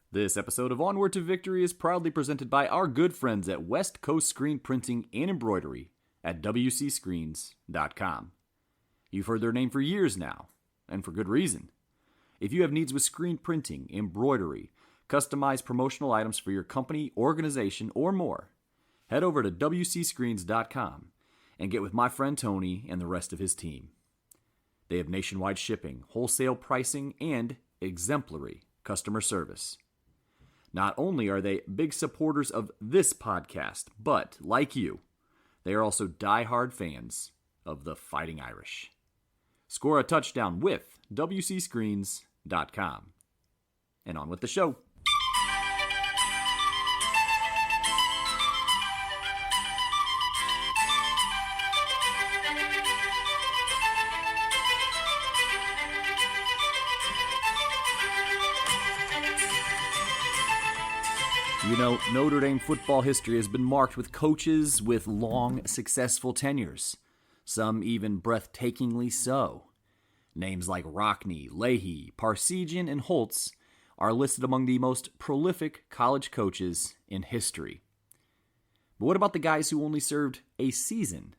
This episode of Onward to Victory is proudly presented by our good friends at West Coast Screen Printing and Embroidery at wcscreens.com. You've heard their name for years now, and for good reason. If you have needs with screen printing, embroidery, customized promotional items for your company, organization, or more, head over to wcscreens.com and get with my friend Tony and the rest of his team. They have nationwide shipping, wholesale pricing, and exemplary customer service. Not only are they big supporters of this podcast, but, like you, they are also diehard fans of the Fighting Irish. Score a touchdown with wcscreens.com. And on with the show. You know, Notre Dame football history has been marked with coaches with long, successful tenures, some even breathtakingly so. Names like Rockne, Leahy, Parsegian, and Holtz are listed among the most prolific college coaches in history. But what about the guys who only served a season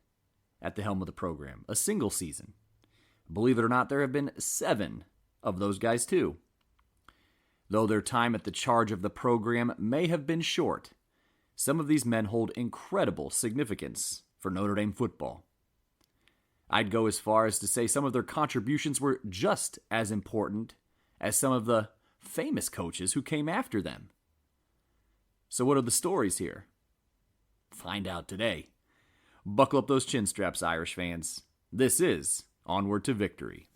at the helm of the program, a single season? Believe it or not, there have been 7 of those guys too. Though their time at the charge of the program may have been short, some of these men hold incredible significance for Notre Dame football. I'd go as far as to say some of their contributions were just as important as some of the famous coaches who came after them. So what are the stories here? Find out today. Buckle up those chin straps, Irish fans. This is Onward to Victory.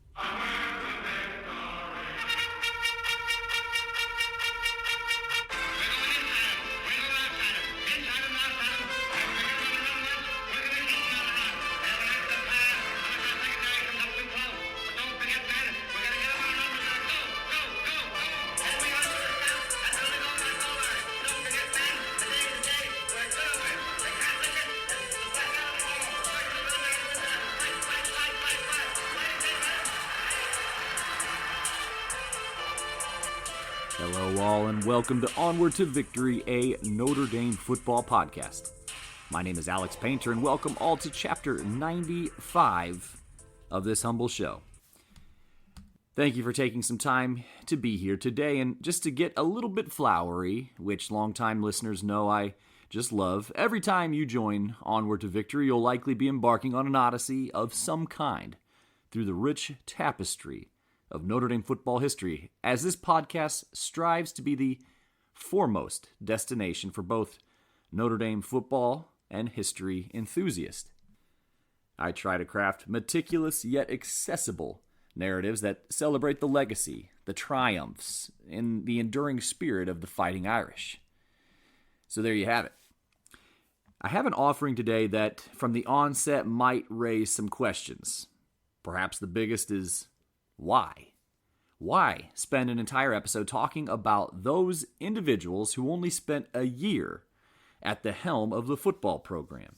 Hello all and welcome to Onward to Victory, a Notre Dame football podcast. My name is Alex Painter and welcome all to chapter 95 of this humble show. Thank you for taking some time to be here today, and just to get a little bit flowery, which longtime listeners know I just love, every time you join Onward to Victory, you'll likely be embarking on an odyssey of some kind through the rich tapestry of Notre Dame football history, as this podcast strives to be the foremost destination for both Notre Dame football and history enthusiasts. I try to craft meticulous yet accessible narratives that celebrate the legacy, the triumphs, and the enduring spirit of the Fighting Irish. So there you have it. I have an offering today that, from the onset, might raise some questions. Perhaps the biggest is, why? Why spend an entire episode talking about those individuals who only spent a year at the helm of the football program?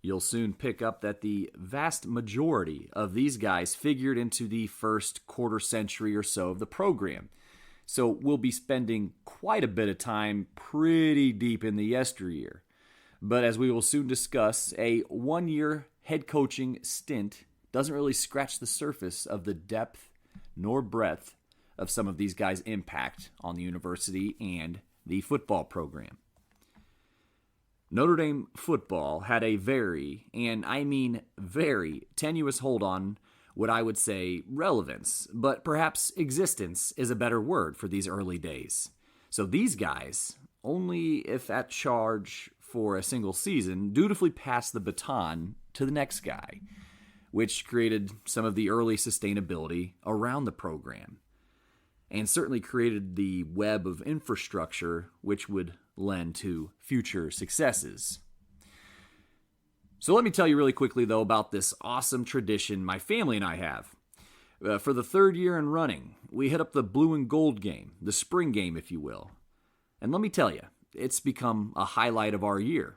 You'll soon pick up that the vast majority of these guys figured into the first quarter century or so of the program. So we'll be spending quite a bit of time pretty deep in the yesteryear. But as we will soon discuss, a one-year head coaching stint doesn't really scratch the surface of the depth nor breadth of some of these guys' impact on the university and the football program. Notre Dame football had a very, and I mean very, tenuous hold on what I would say relevance, but perhaps existence is a better word for these early days. So these guys, only if at charge for a single season, dutifully passed the baton to the next guy, which created some of the early sustainability around the program, and certainly created the web of infrastructure which would lend to future successes. So let me tell you really quickly, though, about this awesome tradition my family and I have. For the 3rd year in running, we hit up the blue and gold game, the spring game, if you will. And let me tell you, it's become a highlight of our year.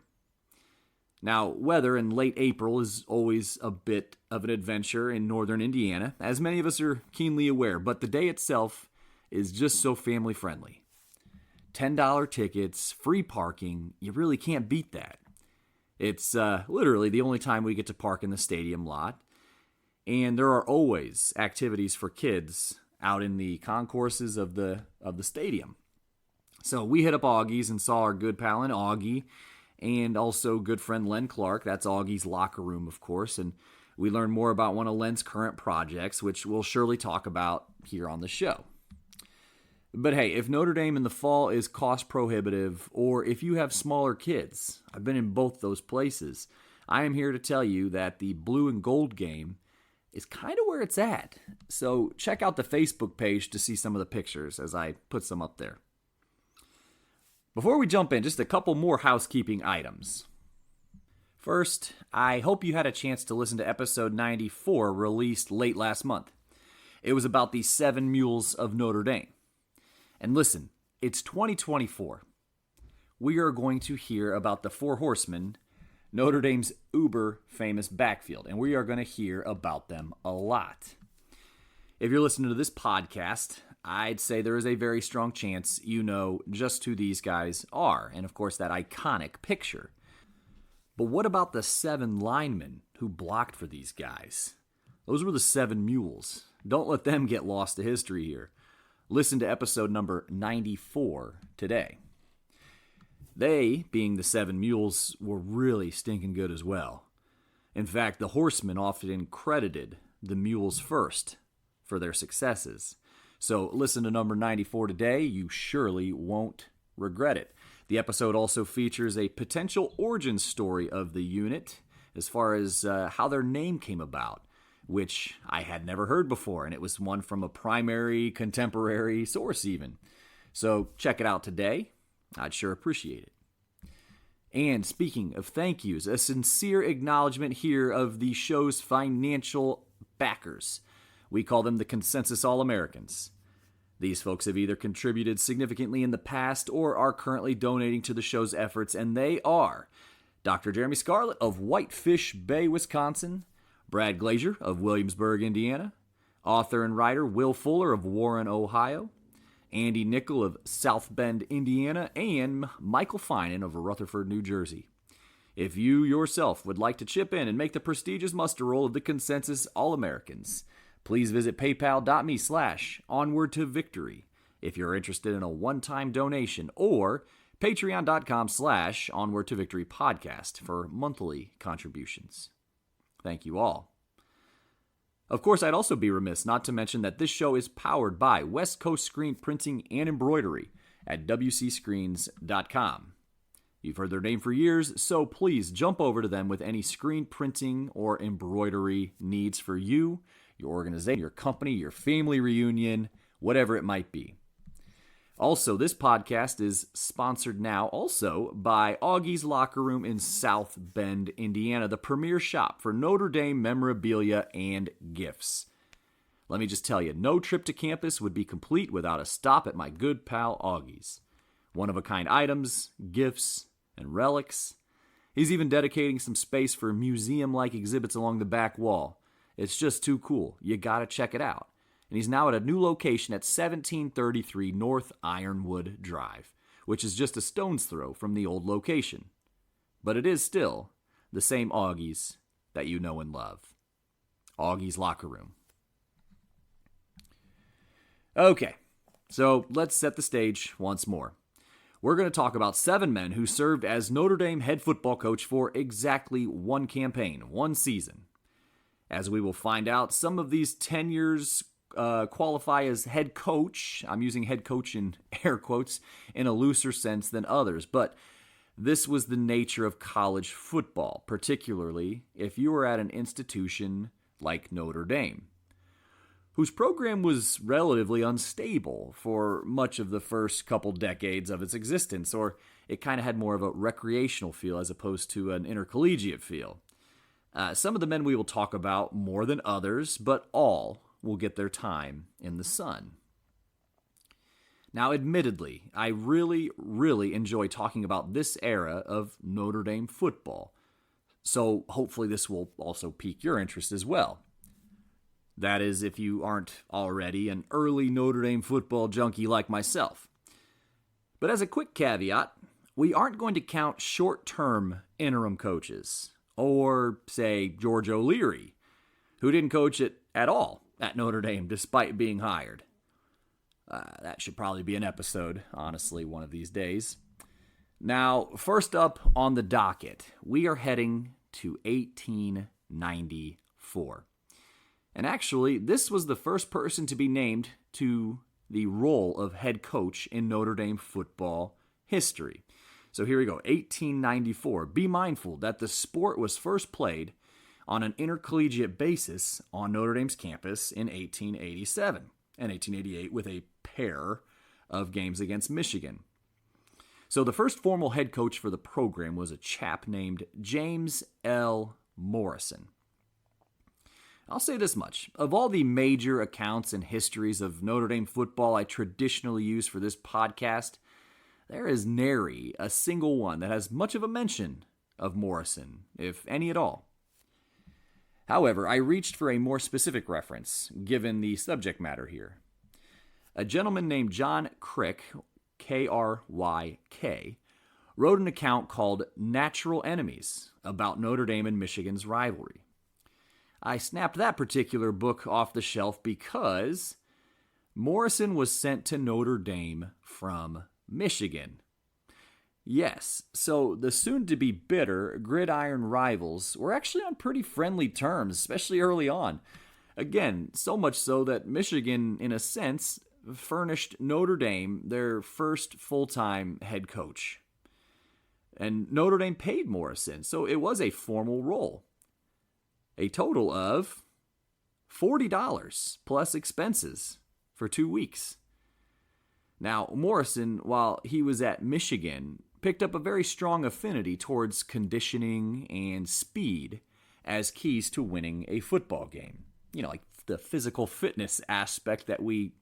Now, weather in late April is always a bit of an adventure in northern Indiana, as many of us are keenly aware, but the day itself is just so family-friendly. $10 tickets, free parking. You really can't beat that. It's literally the only time we get to park in the stadium lot. And there are always activities for kids out in the concourses of the stadium. So we hit up Augie's and saw our good pal in Augie and also good friend Len Clark. That's Augie's locker room, of course. And we learned more about one of Len's current projects, which we'll surely talk about here on the show. But hey, if Notre Dame in the fall is cost prohibitive, or if you have smaller kids, I've been in both those places, I am here to tell you that the blue and gold game is kind of where it's at. So check out the Facebook page to see some of the pictures as I put some up there. Before we jump in, just a couple more housekeeping items. First, I hope you had a chance to listen to episode 94 released late last month. It was about the 7 Mules of Notre Dame. And listen, it's 2024. We are going to hear about the 4 Horsemen, Notre Dame's uber famous backfield, and we are going to hear about them a lot. If you're listening to this podcast, I'd say there is a very strong chance you know just who these guys are, and of course that iconic picture. But what about the 7 linemen who blocked for these guys? Those were the 7 Mules. Don't let them get lost to history here. Listen to episode number 94 today. They, being the 7 Mules, were really stinking good as well. In fact, the Horsemen often credited the Mules first for their successes. So listen to number 94 today. You surely won't regret it. The episode also features a potential origin story of the unit as far as how their name came about, which I had never heard before, and it was one from a primary contemporary source even. So check it out today. I'd sure appreciate it. And speaking of thank yous, a sincere acknowledgement here of the show's financial backers. We call them the Consensus All-Americans. These folks have either contributed significantly in the past or are currently donating to the show's efforts, and they are Dr. Jeremy Scarlett of Whitefish Bay, Wisconsin, Brad Glazier of Williamsburg, Indiana, author and writer Will Fuller of Warren, Ohio, Andy Nickel of South Bend, Indiana, and Michael Finan of Rutherford, New Jersey. If you yourself would like to chip in and make the prestigious muster roll of the Consensus All-Americans, please visit paypal.me/onwardtovictory if you're interested in a one-time donation, or patreon.com/onwardtovictorypodcast for monthly contributions. Thank you all. Of course, I'd also be remiss not to mention that this show is powered by West Coast Screen Printing and Embroidery at wcscreens.com. You've heard their name for years, so please jump over to them with any screen printing or embroidery needs for you, your organization, your company, your family reunion, whatever it might be. Also, this podcast is sponsored now also by Augie's Locker Room in South Bend, Indiana, the premier shop for Notre Dame memorabilia and gifts. Let me just tell you, no trip to campus would be complete without a stop at my good pal Augie's. One-of-a-kind items, gifts, and relics. He's even dedicating some space for museum-like exhibits along the back wall. It's just too cool. You gotta check it out. And he's now at a new location at 1733 North Ironwood Drive, which is just a stone's throw from the old location. But it is still the same Augie's that you know and love. Augie's Locker Room. Okay, so let's set the stage once more. We're going to talk about 7 men who served as Notre Dame head football coach for exactly one campaign, one season. As we will find out, some of these tenures qualify as head coach. I'm using head coach in air quotes in a looser sense than others, but this was the nature of college football, particularly if you were at an institution like Notre Dame, whose program was relatively unstable for much of the first couple decades of its existence, or it kind of had more of a recreational feel as opposed to an intercollegiate feel. Some of the men we will talk about more than others, but all will get their time in the sun. Now, admittedly, I really enjoy talking about this era of Notre Dame football, so hopefully this will also pique your interest as well. That is, if you aren't already an early Notre Dame football junkie like myself. But as a quick caveat, we aren't going to count short-term interim coaches, or, say, George O'Leary, who didn't coach it at all at Notre Dame despite being hired. That should probably be an episode, honestly, one of these days. Now, first up on the docket, we are heading to 1894. And actually, this was the first person to be named to the role of head coach in Notre Dame football history. So here we go, 1894. Be mindful that the sport was first played on an intercollegiate basis on Notre Dame's campus in 1887 and 1888 with a pair of games against Michigan. So the first formal head coach for the program was a chap named James L. Morrison. I'll say this much. Of all the major accounts and histories of Notre Dame football I traditionally use for this podcast, there is nary a single one that has much of a mention of Morrison, if any at all. However, I reached for a more specific reference, given the subject matter here. A gentleman named John Kryk, K-R-Y-K, wrote an account called Natural Enemies about Notre Dame and Michigan's rivalry. I snapped that particular book off the shelf because Morrison was sent to Notre Dame from Michigan. Yes, so the soon-to-be bitter gridiron rivals were actually on pretty friendly terms, especially early on. Again, so much so that Michigan, in a sense, furnished Notre Dame their first full-time head coach. And Notre Dame paid Morrison, so it was a formal role. A total of $40 plus expenses for 2 weeks. Now, Morrison, while he was at Michigan, picked up a very strong affinity towards conditioning and speed as keys to winning a football game. You know, like the physical fitness aspect that we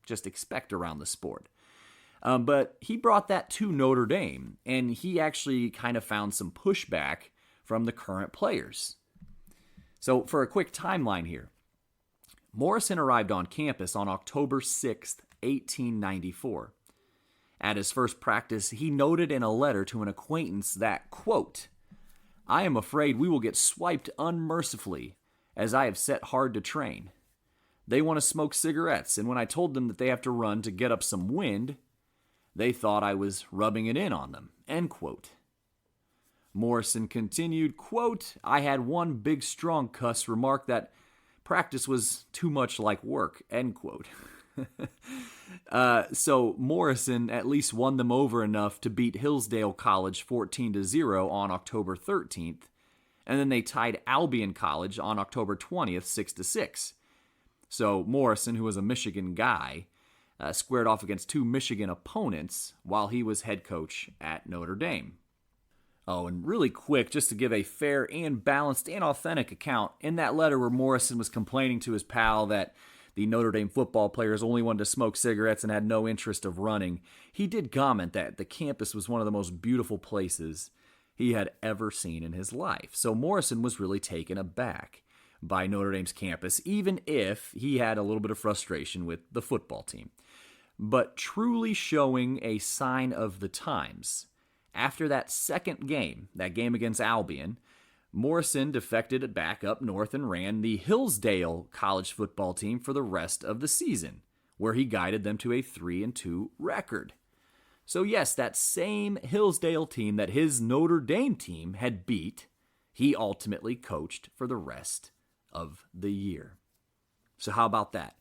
just expect around the sport. But he brought that to Notre Dame, and he actually kind of found some pushback from the current players. So for a quick timeline here, Morrison arrived on campus on October 6th, 1894. At his first practice, he noted in a letter to an acquaintance that, quote, "I am afraid we will get swiped unmercifully, as I have set hard to train. They want to smoke cigarettes, and when I told them that they have to run to get up some wind, they thought I was rubbing it in on them," end quote. Morrison continued, quote, "I had one big strong cuss remark that practice was too much like work," end quote. So Morrison at least won them over enough to beat Hillsdale College 14-0 on October 13th, and then they tied Albion College on October 20th 6-6. So Morrison, who was a Michigan guy, squared off against two Michigan opponents while he was head coach at Notre Dame. Oh, and really quick, just to give a fair and balanced and authentic account, in that letter where Morrison was complaining to his pal that the Notre Dame football players only wanted to smoke cigarettes and had no interest of running, he did comment that the campus was one of the most beautiful places he had ever seen in his life. So Morrison was really taken aback by Notre Dame's campus, even if he had a little bit of frustration with the football team. But truly showing a sign of the times, after that second game, that game against Albion, Morrison defected back up north and ran the Hillsdale college football team for the rest of the season, where he guided them to a 3-2 record. So yes, that same Hillsdale team that his Notre Dame team had beat, he ultimately coached for the rest of the year. So how about that?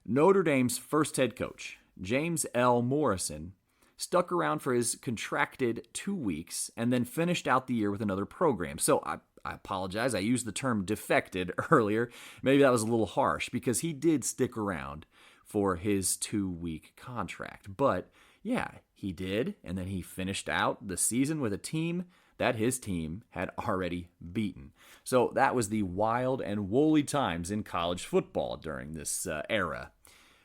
Notre Dame's first head coach, James L. Morrison, stuck around for his contracted 2 weeks, and then finished out the year with another program. So I apologize, I used the term defected earlier. Maybe that was a little harsh, because he did stick around for his 2-week contract. But yeah, he did, and then he finished out the season with a team that his team had already beaten. So that was the wild and woolly times in college football during this era.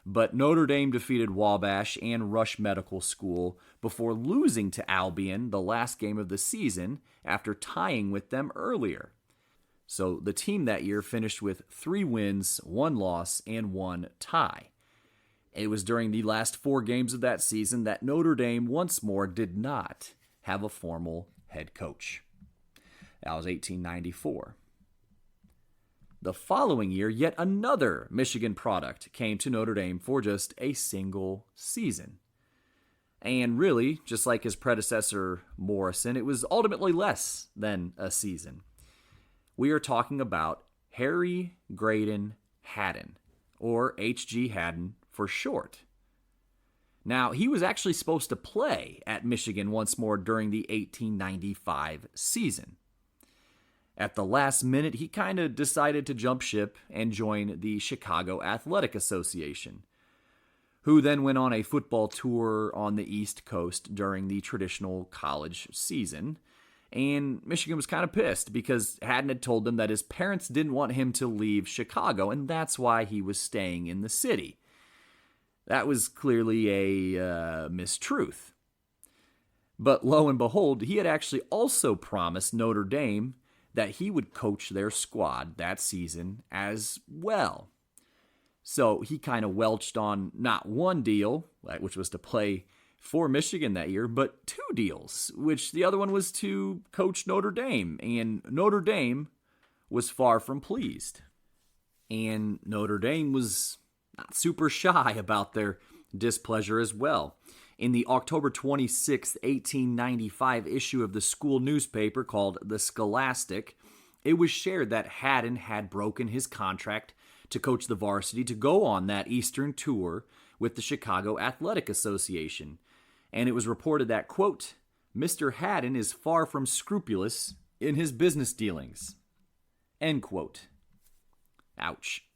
But Notre Dame defeated Wabash and Rush Medical School before losing to Albion the last game of the season after tying with them earlier. So the team that year finished with 3 wins, 1 loss, and 1 tie. It was during the last 4 games of that season that Notre Dame once more did not have a formal head coach. That was 1894. The following year, yet another Michigan product came to Notre Dame for just a single season. And really, just like his predecessor Morrison, it was ultimately less than a season. We are talking about Harry Graydon Hadden, or H.G. Hadden for short. Now, he was actually supposed to play at Michigan once more during the 1895 season. At the last minute, he kind of decided to jump ship and join the Chicago Athletic Association, who then went on a football tour on the East Coast during the traditional college season. And Michigan was kind of pissed because Hadden had told them that his parents didn't want him to leave Chicago, and that's why he was staying in the city. That was clearly a mistruth. But lo and behold, he had actually also promised Notre Dame that he would coach their squad that season as well. So he kind of welched on not one deal, which was to play for Michigan that year, but 2 deals, which the other one was to coach Notre Dame. And Notre Dame was far from pleased. And Notre Dame was not super shy about their displeasure as well. In the October 26, 1895 issue of the school newspaper called The Scholastic, it was shared that Hadden had broken his contract to coach the varsity to go on that Eastern tour with the Chicago Athletic Association. And it was reported that, quote, Mr. Hadden is far from scrupulous in his business dealings, end quote. Ouch.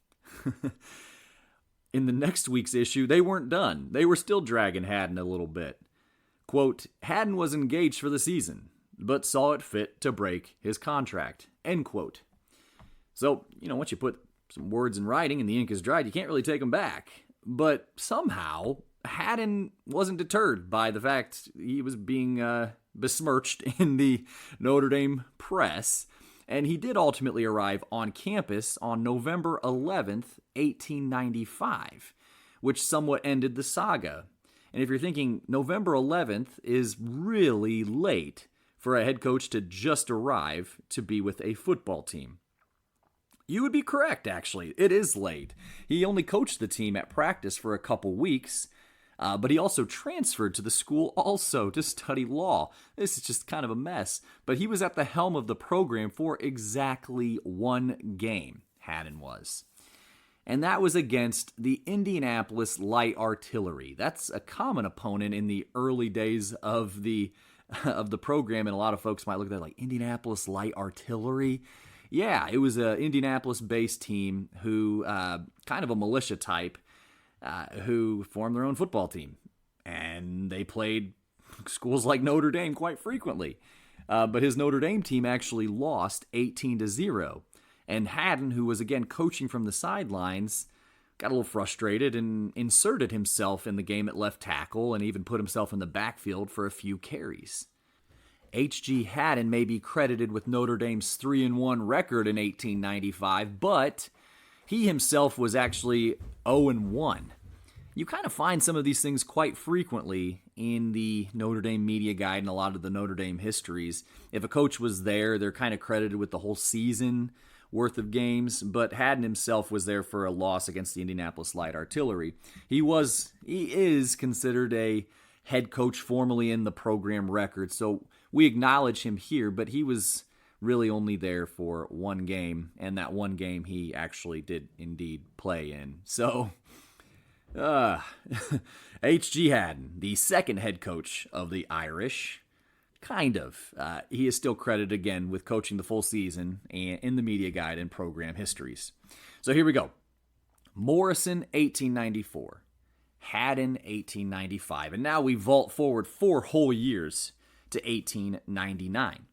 In the next week's issue, they weren't done. They were still dragging Hadden a little bit. Quote, Hadden was engaged for the season, but saw it fit to break his contract, end quote. So, once you put some words in writing and the ink is dried, you can't really take them back. But somehow, Hadden wasn't deterred by the fact he was being besmirched in the Notre Dame press, and he did ultimately arrive on campus on November 11th, 1895, which somewhat ended the saga. And if you're thinking November 11th is really late for a head coach to just arrive to be with a football team, you would be correct, actually. It is late. He only coached the team at practice for a couple weeks, but he also transferred to the school also to study law. This is just kind of a mess. But he was at the helm of the program for exactly 1 game, Hadden was. And that was against the Indianapolis Light Artillery. That's a common opponent in the early days of the program, and a lot of folks might look at that like, Indianapolis Light Artillery? Yeah, it was an Indianapolis-based team who, kind of a militia type, who formed their own football team. And they played schools like Notre Dame quite frequently. But his Notre Dame team actually lost 18-0. And Hadden, who was again coaching from the sidelines, got a little frustrated and inserted himself in the game at left tackle and even put himself in the backfield for a few carries. H.G. Hadden may be credited with Notre Dame's 3-1 record in 1895, but he himself was actually 0-1. You kind of find some of these things quite frequently in the Notre Dame media guide and a lot of the Notre Dame histories. If a coach was there, they're kind of credited with the whole season worth of games, but Hadden himself was there for a loss against the Indianapolis Light Artillery. He is considered a head coach formally in the program record, so we acknowledge him here, but he was really only there for 1 game, and that 1 game he actually did indeed play in. So, H.G. Hadden, the second head coach of the Irish, kind of. He is still credited again with coaching the full season and in the media guide and program histories. So here we go. Morrison, 1894. Hadden, 1895. And now we vault forward 4 whole years to 1899.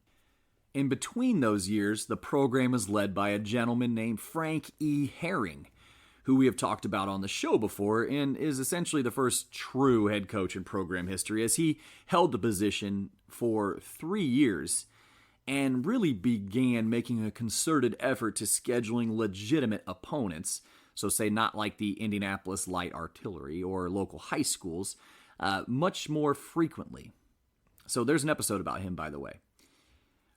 In between those years, the program was led by a gentleman named Frank E. Herring, who we have talked about on the show before and is essentially the first true head coach in program history, as he held the position for 3 years and really began making a concerted effort to scheduling legitimate opponents So say not like the Indianapolis Light Artillery or local high schools, much more frequently. So there's an episode about him, by the way.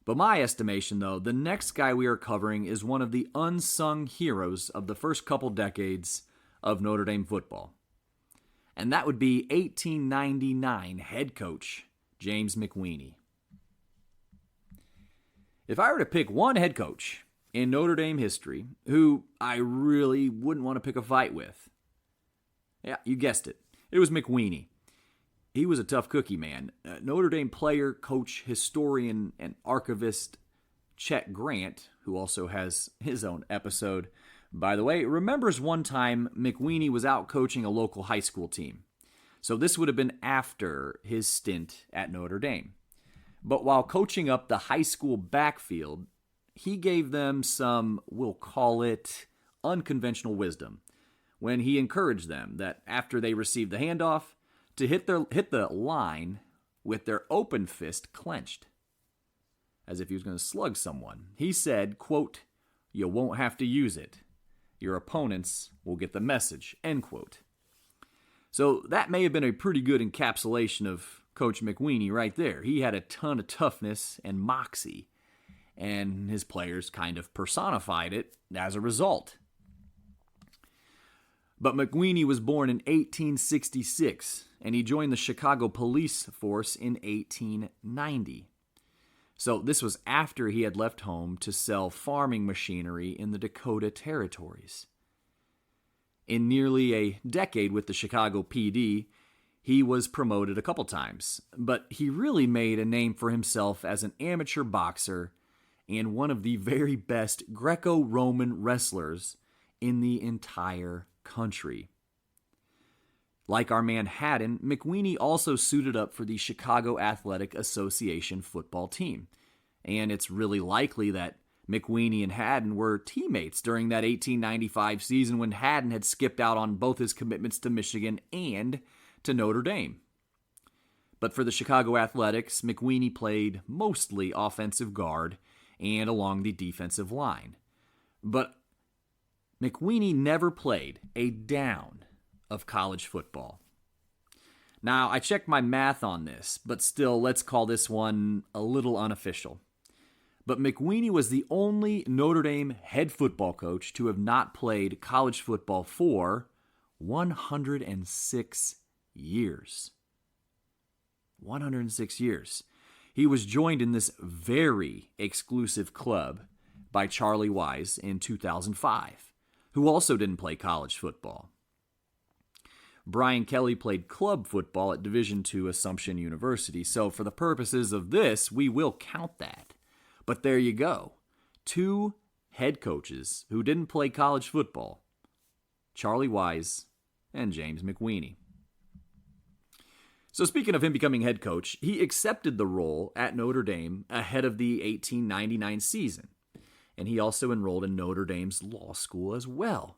But my estimation, though, the next guy we are covering is one of the unsung heroes of the first couple decades of Notre Dame football. And that would be 1899 head coach James McWeeney. If I were to pick one head coach in Notre Dame history who I really wouldn't want to pick a fight with, yeah, you guessed it. It was McWeeney. He was a tough cookie, man. Notre Dame player, coach, historian, and archivist Chet Grant, who also has his own episode, by the way, remembers one time McWeeney was out coaching a local high school team. So this would have been after his stint at Notre Dame. But while coaching up the high school backfield, he gave them some, we'll call it, unconventional wisdom when he encouraged them that after they received the handoff, to hit the line with their open fist clenched, as if he was going to slug someone. He said, quote, "You won't have to use it. Your opponents will get the message," end quote. So that may have been a pretty good encapsulation of Coach McWeeney right there. He had a ton of toughness and moxie, and his players kind of personified it as a result. But McWeeney was born in 1866, and he joined the Chicago police force in 1890. So this was after he had left home to sell farming machinery in the Dakota Territories. In nearly a decade with the Chicago PD, he was promoted a couple times, but he really made a name for himself as an amateur boxer and one of the very best Greco-Roman wrestlers in the entire country. Like our man Haddon, McWeeney also suited up for the Chicago Athletic Association football team. And it's really likely that McWeeney and Haddon were teammates during that 1895 season when Haddon had skipped out on both his commitments to Michigan and to Notre Dame. But for the Chicago Athletics, McWeeney played mostly offensive guard and along the defensive line. But McWeeney never played a down of college football. Now, I checked my math on this, but still, let's call this one a little unofficial. But McWeeney was the only Notre Dame head football coach to have not played college football for 106 years. 106 years. He was joined in this very exclusive club by Charlie Wise in 2005, who also didn't play college football. Brian Kelly played club football at Division II Assumption University, so for the purposes of this, we will count that. But there you go. 2 head coaches who didn't play college football, Charlie Wise and James McWeeney. So speaking of him becoming head coach, he accepted the role at Notre Dame ahead of the 1899 season. And he also enrolled in Notre Dame's law school as well.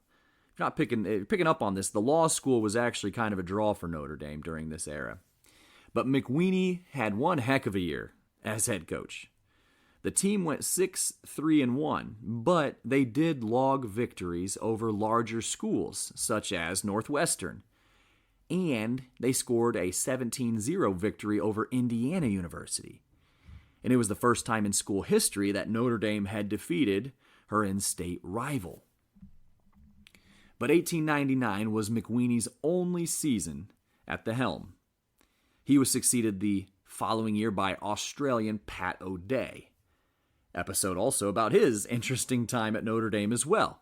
If you're not picking up on this, the law school was actually kind of a draw for Notre Dame during this era. But McWeeney had one heck of a year as head coach. The team went 6-3-1, but they did log victories over larger schools, such as Northwestern. And they scored a 17-0 victory over Indiana University. And it was the first time in school history that Notre Dame had defeated her in-state rival. But 1899 was McWeeney's only season at the helm. He was succeeded the following year by Australian Pat O'Day. Episode also about his interesting time at Notre Dame as well.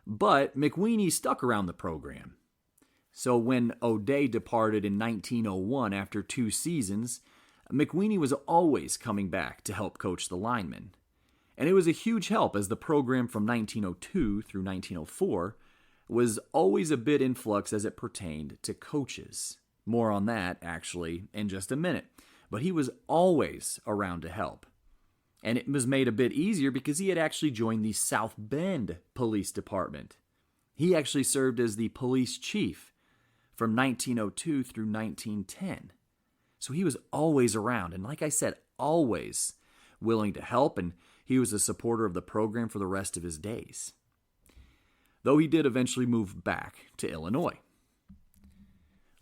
But McWeeney stuck around the program. So when O'Day departed in 1901 after 2 seasons, McWeeney was always coming back to help coach the linemen. And it was a huge help as the program from 1902 through 1904 was always a bit in flux as it pertained to coaches. More on that, actually, in just a minute. But he was always around to help. And it was made a bit easier because he had actually joined the South Bend Police Department. He actually served as the police chief from 1902 through 1910. So he was always around, and like I said, always willing to help, and he was a supporter of the program for the rest of his days. though he did eventually move back to Illinois.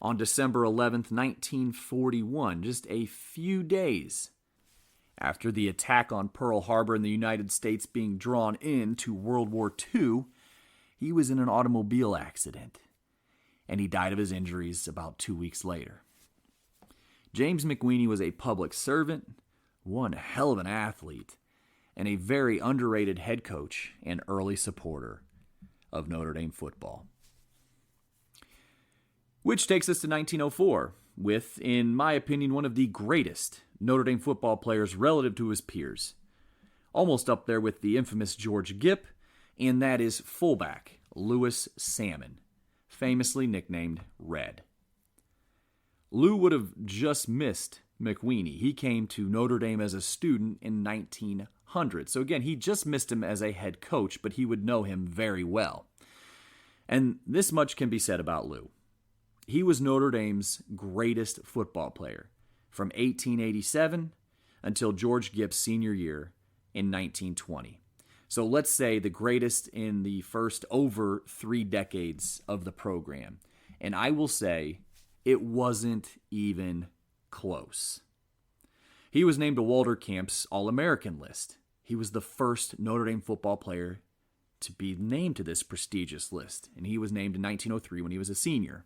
On December 11th, 1941, just a few days after the attack on Pearl Harbor and the United States being drawn into World War II, he was in an automobile accident, and he died of his injuries about 2 weeks later. James McWeeney was a public servant, one hell of an athlete, and a very underrated head coach and early supporter of Notre Dame football. Which takes us to 1904, with, in my opinion, one of the greatest Notre Dame football players relative to his peers. Almost up there with the infamous George Gipp, and that is fullback Louis Salmon, famously nicknamed Red. Lou would have just missed McWeeney. He came to Notre Dame as a student in 1900. So again, he just missed him as a head coach, but he would know him very well. And this much can be said about Lou. He was Notre Dame's greatest football player from 1887 until George Gipp's senior year in 1920. So let's say the greatest in the first over 3 decades of the program. And I will say it wasn't even close. He was named to Walter Camp's All-American list. He was the first Notre Dame football player to be named to this prestigious list, and he was named in 1903 when he was a senior.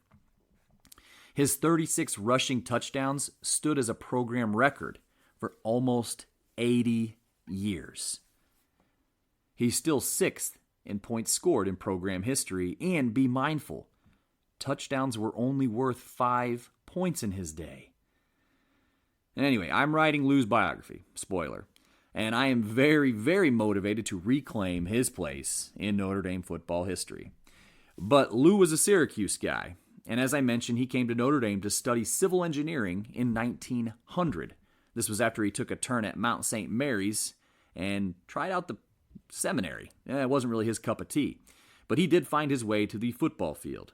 His 36 rushing touchdowns stood as a program record for almost 80 years. He's still 6th in points scored in program history, and be mindful, touchdowns were only worth 5 points in his day. And anyway, I'm writing Lou's biography, spoiler, and I am very, very motivated to reclaim his place in Notre Dame football history. But Lou was a Syracuse guy, and as I mentioned, he came to Notre Dame to study civil engineering in 1900. This was after he took a turn at Mount St. Mary's and tried out the seminary. It wasn't really his cup of tea, but he did find his way to the football field.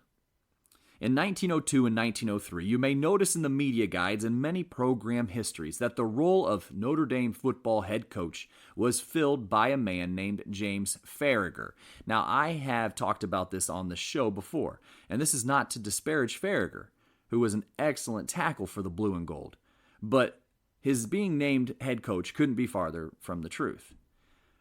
In 1902 and 1903, you may notice in the media guides and many program histories that the role of Notre Dame football head coach was filled by a man named James Farragher. Now, I have talked about this on the show before, and this is not to disparage Farragher, who was an excellent tackle for the blue and gold, but his being named head coach couldn't be farther from the truth.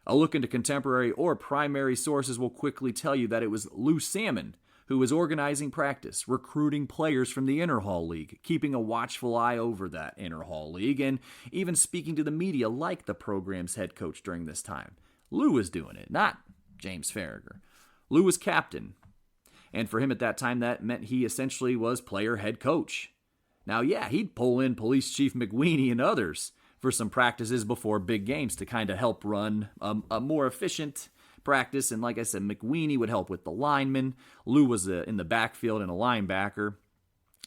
A look into contemporary or primary sources will quickly tell you that it was Lou Salmon who was organizing practice, recruiting players from the Interhall League, keeping a watchful eye over that Interhall League, and even speaking to the media like the program's head coach during this time. Lou was doing it, not James Farragher. Lou was captain, and for him at that time, that meant he essentially was player head coach. Now, yeah, he'd pull in Police Chief McWeeney and others for some practices before big games to kind of help run a more efficient practice, and like I said, McWeeney would help with the linemen. Lou was in the backfield and a linebacker.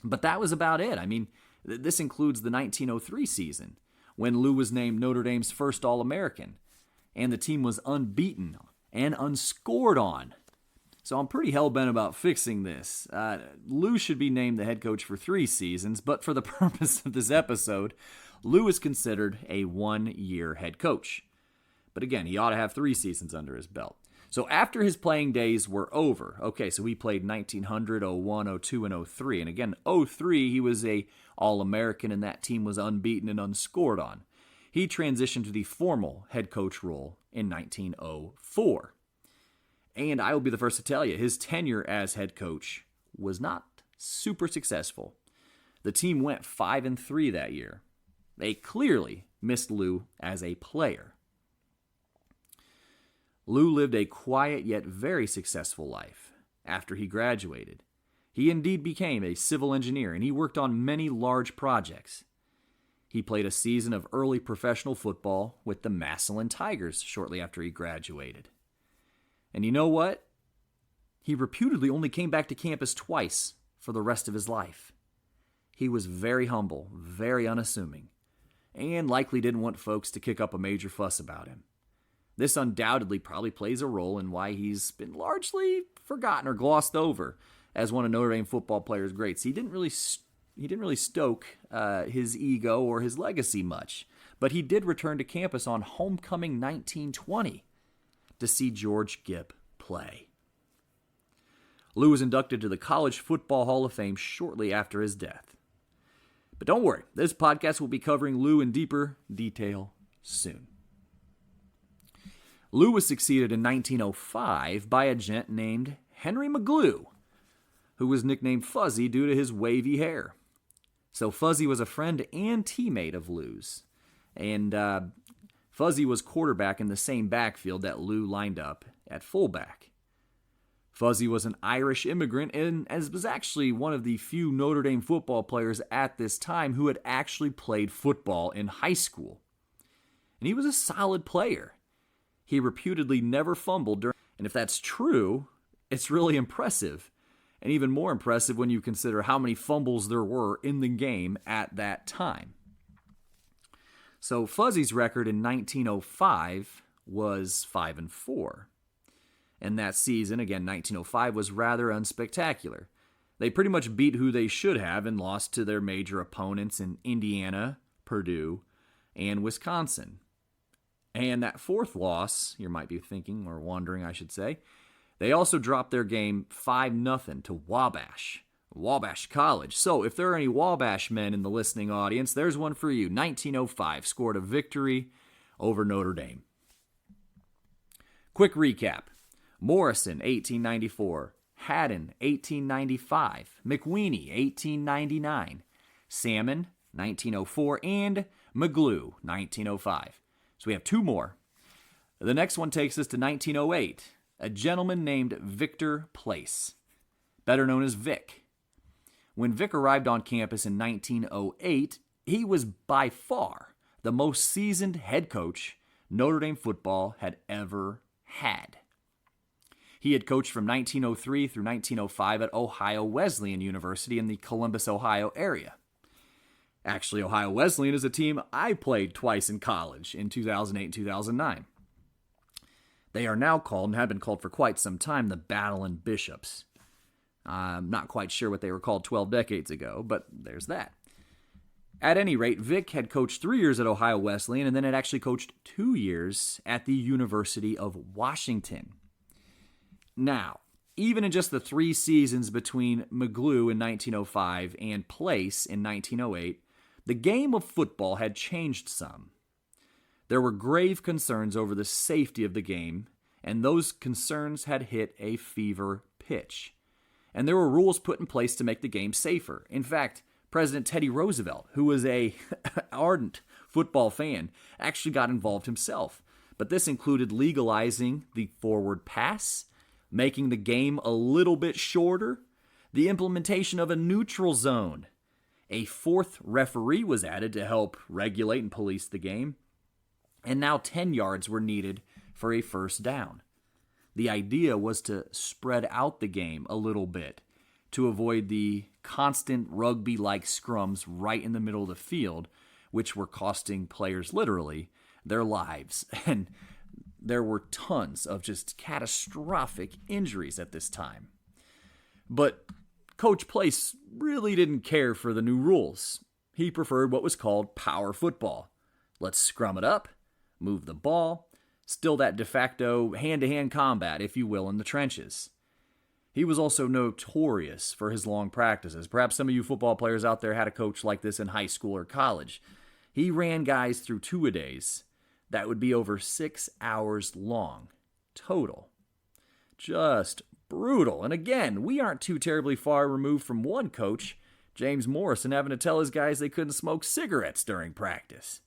But that was about it. I mean, this includes the 1903 season, when Lou was named Notre Dame's first All-American, and the team was unbeaten and unscored on. So I'm pretty hell-bent about fixing this. Lou should be named the head coach for 3 seasons, but for the purpose of this episode, Lou is considered a 1-year head coach. But again, he ought to have 3 seasons under his belt. So after his playing days were over, okay, so he played 1900, 01, 02, and 03. And again, 03, he was a All-American, and that team was unbeaten and unscored on. He transitioned to the formal head coach role in 1904. And I will be the first to tell you, his tenure as head coach was not super successful. The team went 5-3 that year. They clearly missed Lou as a player. Lou lived a quiet yet very successful life after he graduated. He indeed became a civil engineer, and he worked on many large projects. He played a season of early professional football with the Massillon Tigers shortly after he graduated. And you know what? He reputedly only came back to campus twice for the rest of his life. He was very humble, very unassuming, and likely didn't want folks to kick up a major fuss about him. This undoubtedly probably plays a role in why he's been largely forgotten or glossed over as one of Notre Dame football players' greats. He didn't really stoke his ego or his legacy much, but he did return to campus on homecoming 1920 to see George Gipp play. Lou was inducted to the College Football Hall of Fame shortly after his death. But don't worry, this podcast will be covering Lou in deeper detail soon. Lou was succeeded in 1905 by a gent named Henry McGlue, who was nicknamed Fuzzy due to his wavy hair. So Fuzzy was a friend and teammate of Lou's, and Fuzzy was quarterback in the same backfield that Lou lined up at fullback. Fuzzy was an Irish immigrant and was actually one of the few Notre Dame football players at this time who had actually played football in high school. And he was a solid player. He reputedly never fumbled during, and if that's true, it's really impressive. And even more impressive when you consider how many fumbles there were in the game at that time. So Fuzzy's record in 1905 was 5-4. And that season, again, 1905, was rather unspectacular. They pretty much beat who they should have and lost to their major opponents in Indiana, Purdue, and Wisconsin. And that fourth loss, you might be thinking, or wondering, I should say, they also dropped their game 5-0 to Wabash College. So if there are any Wabash men in the listening audience, there's one for you. 1905 scored a victory over Notre Dame. Quick recap. Morrison, 1894. Haddon, 1895. McWeeny, 1899. Salmon, 1904. And McGlue, 1905. So we have two more. The next one takes us to 1908. A gentleman named Victor Place, better known as Vic. When Vic arrived on campus in 1908, he was by far the most seasoned head coach Notre Dame football had ever had. He had coached from 1903 through 1905 at Ohio Wesleyan University in the Columbus, Ohio area. Actually, Ohio Wesleyan is a team I played twice in college in 2008 and 2009. They are now called, and have been called for quite some time, the Battling Bishops. I'm not quite sure what they were called 12 decades ago, but there's that. At any rate, Vic had coached 3 years at Ohio Wesleyan, and then had actually coached 2 years at the University of Washington. Now, even in just the 3 seasons between McGlue in 1905 and Place in 1908, the game of football had changed some. There were grave concerns over the safety of the game, and those concerns had hit a fever pitch. And there were rules put in place to make the game safer. In fact, President Teddy Roosevelt, who was an ardent football fan, actually got involved himself. But this included legalizing the forward pass, making the game a little bit shorter, the implementation of a neutral zone. A fourth referee was added to help regulate and police the game. And now 10 yards were needed for a first down. The idea was to spread out the game a little bit to avoid the constant rugby-like scrums right in the middle of the field, which were costing players literally their lives. And there were tons of just catastrophic injuries at this time. But Coach Place really didn't care for the new rules. He preferred what was called power football. Let's scrum it up, move the ball, still that de facto hand-to-hand combat, if you will, in the trenches. He was also notorious for his long practices. Perhaps some of you football players out there had a coach like this in high school or college. He ran guys through two-a-days that would be over 6 hours long total. Just brutal. And again, we aren't too terribly far removed from one coach, James Morrison, having to tell his guys they couldn't smoke cigarettes during practice.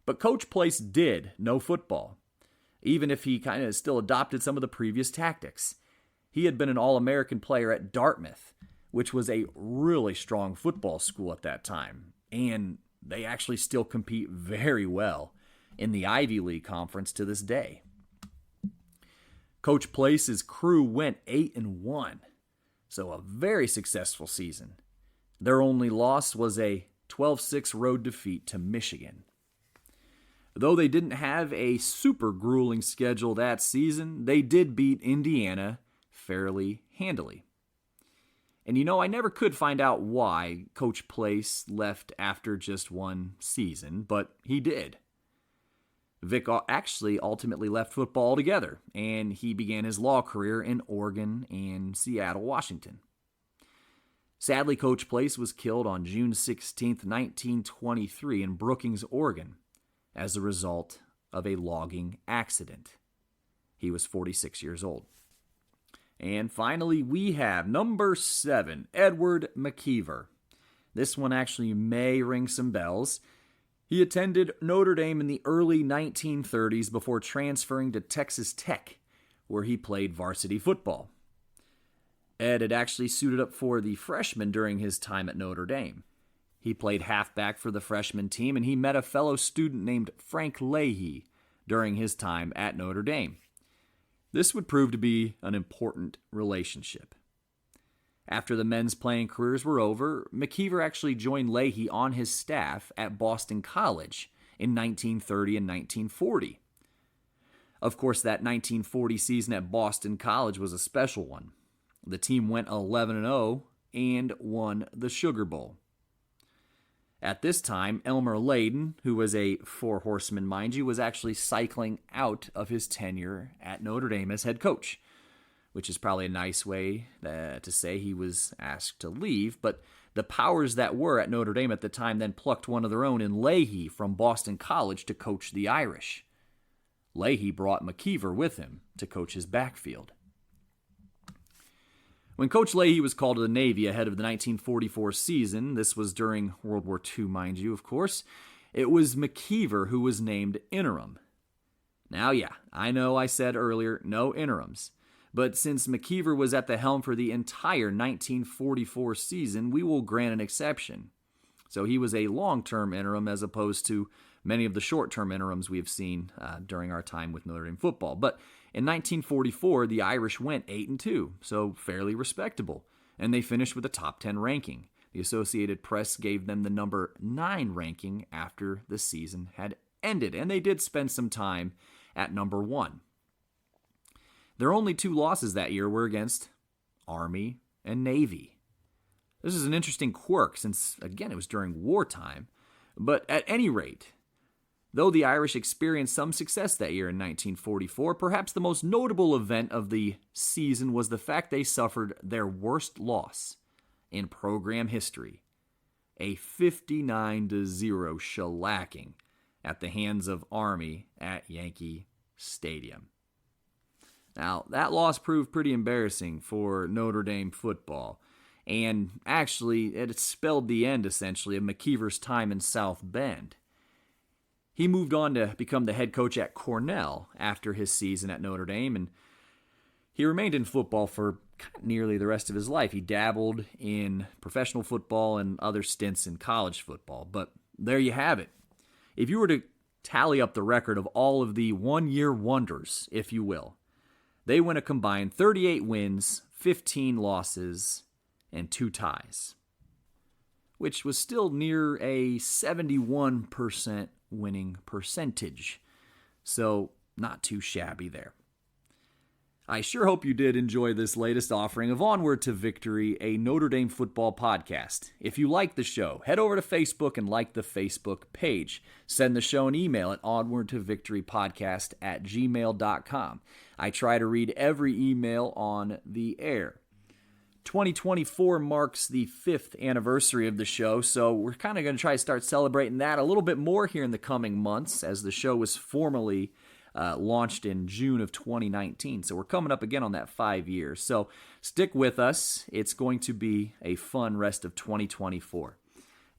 But Coach Place did know football, even if he kind of still adopted some of the previous tactics. He had been an All-American player at Dartmouth, which was a really strong football school at that time, and they actually still compete very well in the Ivy League Conference to this day. Coach Place's crew went 8-1, so a very successful season. Their only loss was a 12-6 road defeat to Michigan. Though they didn't have a super grueling schedule that season, they did beat Indiana fairly handily. And I never could find out why Coach Place left after just one season, but he did. Vic actually ultimately left football altogether, and he began his law career in Oregon and Seattle, Washington. Sadly, Coach Place was killed on June 16, 1923 in Brookings, Oregon, as a result of a logging accident. He was 46 years old. And finally, we have number 7, Edward McKeever. This one actually may ring some bells. He attended Notre Dame in the early 1930s before transferring to Texas Tech, where he played varsity football. Ed had actually suited up for the freshmen during his time at Notre Dame. He played halfback for the freshman team, and he met a fellow student named Frank Leahy during his time at Notre Dame. This would prove to be an important relationship. After the men's playing careers were over, McKeever actually joined Leahy on his staff at Boston College in 1930 and 1940. Of course, that 1940 season at Boston College was a special one. The team went 11-0 and won the Sugar Bowl. At this time, Elmer Layden, who was a four-horseman, mind you, was actually cycling out of his tenure at Notre Dame as head coach, which is probably a nice way to say he was asked to leave. But the powers that were at Notre Dame at the time then plucked one of their own in Leahy from Boston College to coach the Irish. Leahy brought McKeever with him to coach his backfield. When Coach Leahy was called to the Navy ahead of the 1944 season, this was during World War II, mind you, of course, it was McKeever who was named interim. Now, yeah, I know I said earlier, no interims. But since McKeever was at the helm for the entire 1944 season, we will grant an exception. So he was a long-term interim as opposed to many of the short-term interims we have seen during our time with Notre Dame football. But in 1944, the Irish went 8-2, so fairly respectable, and they finished with a top 10 ranking. The Associated Press gave them the number 9 ranking after the season had ended, and they did spend some time at number 1. Their only 2 losses that year were against Army and Navy. This is an interesting quirk since, again, it was during wartime, but at any rate, though the Irish experienced some success that year in 1944, perhaps the most notable event of the season was the fact they suffered their worst loss in program history, a 59-0 shellacking at the hands of Army at Yankee Stadium. Now, that loss proved pretty embarrassing for Notre Dame football, and actually it spelled the end, essentially, of McKeever's time in South Bend. He moved on to become the head coach at Cornell after his season at Notre Dame, and he remained in football for nearly the rest of his life. He dabbled in professional football and other stints in college football, but there you have it. If you were to tally up the record of all of the one-year wonders, if you will, they went a combined 38 wins, 15 losses, and 2 ties, which was still near a 71% winning percentage. So, not too shabby there. I sure hope you did enjoy this latest offering of Onward to Victory, a Notre Dame football podcast. If you like the show, head over to Facebook and like the Facebook page. Send the show an email at onwardtovictorypodcast@gmail.com. I try to read every email on the air. 2024 marks the 5th anniversary of the show, so we're kind of going to try to start celebrating that a little bit more here in the coming months, as the show was formally launched in June of 2019. So we're coming up again on that 5 years. So stick with us. It's going to be a fun rest of 2024.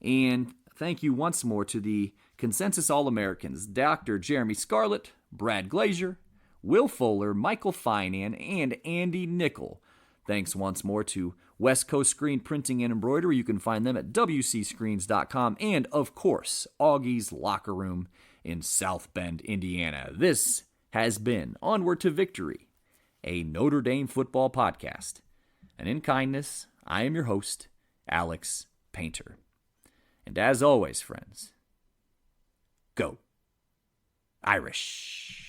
And thank you once more to the Consensus All-Americans, Dr. Jeremy Scarlett, Brad Glazier, Will Fuller, Michael Finan, and Andy Nickel. Thanks once more to West Coast Screen Printing and Embroidery. You can find them at wcscreens.com. And, of course, Augie's Locker Room in South Bend, Indiana. This has been Onward to Victory, a Notre Dame football podcast. And in kindness, I am your host, Alex Painter. And as always, friends, go Irish.